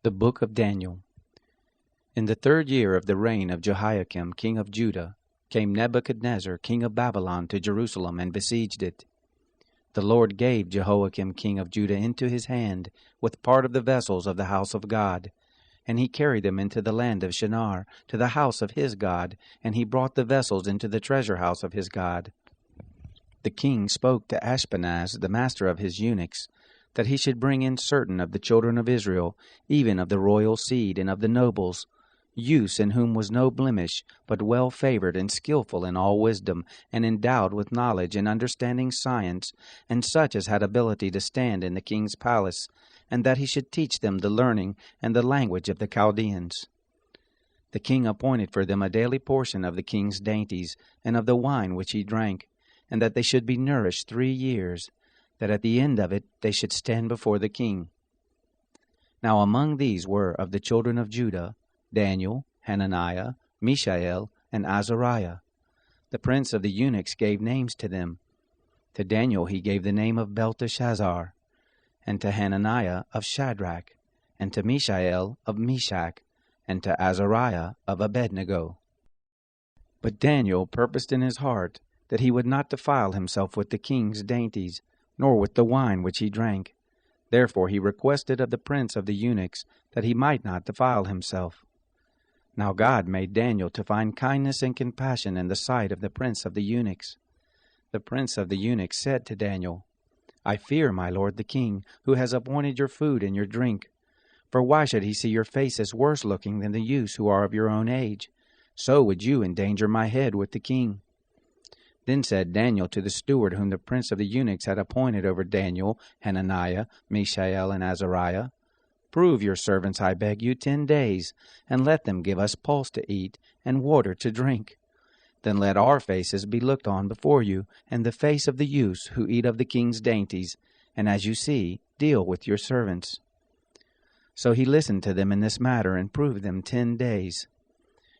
The Book of Daniel. In the 3rd year of the reign of Jehoiakim king of Judah, came Nebuchadnezzar king of Babylon to Jerusalem and besieged it. The Lord gave Jehoiakim king of Judah into his hand with part of the vessels of the house of God, and he carried them into the land of Shinar, to the house of his God, and he brought the vessels into the treasure house of his God. The king spoke to Ashpenaz, the master of his eunuchs, that he should bring in certain of the children of Israel, even of the royal seed and of the nobles, youths in whom was no blemish, but well favored and skillful in all wisdom, and endowed with knowledge and understanding science, and such as had ability to stand in the king's palace, and that he should teach them the learning and the language of the Chaldeans. The king appointed for them a daily portion of the king's dainties, and of the wine which he drank, and that they should be nourished 3 years, that at the end of it they should stand before the king. Now among these were of the children of Judah Daniel, Hananiah, Mishael, and Azariah. The prince of the eunuchs gave names to them. To Daniel he gave the name of Belteshazzar, and to Hananiah of Shadrach, and to Mishael of Meshach, and to Azariah of Abednego. But Daniel purposed in his heart that he would not defile himself with the king's dainties, nor with the wine which he drank. Therefore he requested of the prince of the eunuchs that he might not defile himself. Now God made Daniel to find kindness and compassion in the sight of the prince of the eunuchs. The prince of the eunuchs said to Daniel, I fear my lord the king, who has appointed your food and your drink. For why should he see your faces worse looking than the youths who are of your own age? So would you endanger my head with the king. Then said Daniel to the steward whom the prince of the eunuchs had appointed over Daniel, Hananiah, Mishael, and Azariah, Prove your servants, I beg you, 10 days, and let them give us pulse to eat, and water to drink. Then let our faces be looked on before you, and the face of the youths who eat of the king's dainties, and as you see, deal with your servants. So he listened to them in this matter, and proved them 10 days.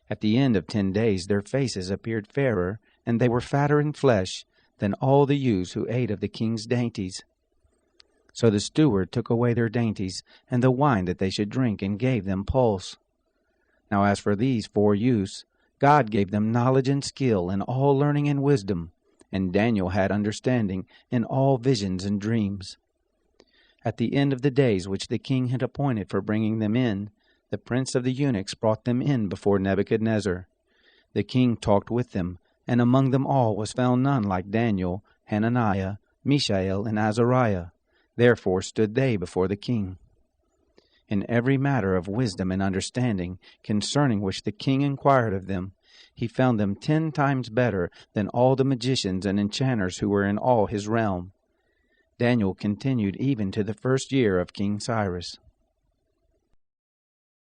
At the end of 10 days their faces appeared fairer, and they were fatter in flesh than all the youths who ate of the king's dainties. So the steward took away their dainties, and the wine that they should drink, and gave them pulse. Now as for these 4 youths, God gave them knowledge and skill in all learning and wisdom, and Daniel had understanding in all visions and dreams. At the end of the days which the king had appointed for bringing them in, the prince of the eunuchs brought them in before Nebuchadnezzar. The king talked with them, and among them all was found none like Daniel, Hananiah, Mishael, and Azariah. Therefore stood they before the king. In every matter of wisdom and understanding, concerning which the king inquired of them, he found them 10 times better than all the magicians and enchanters who were in all his realm. Daniel continued even to the 1st year of King Cyrus.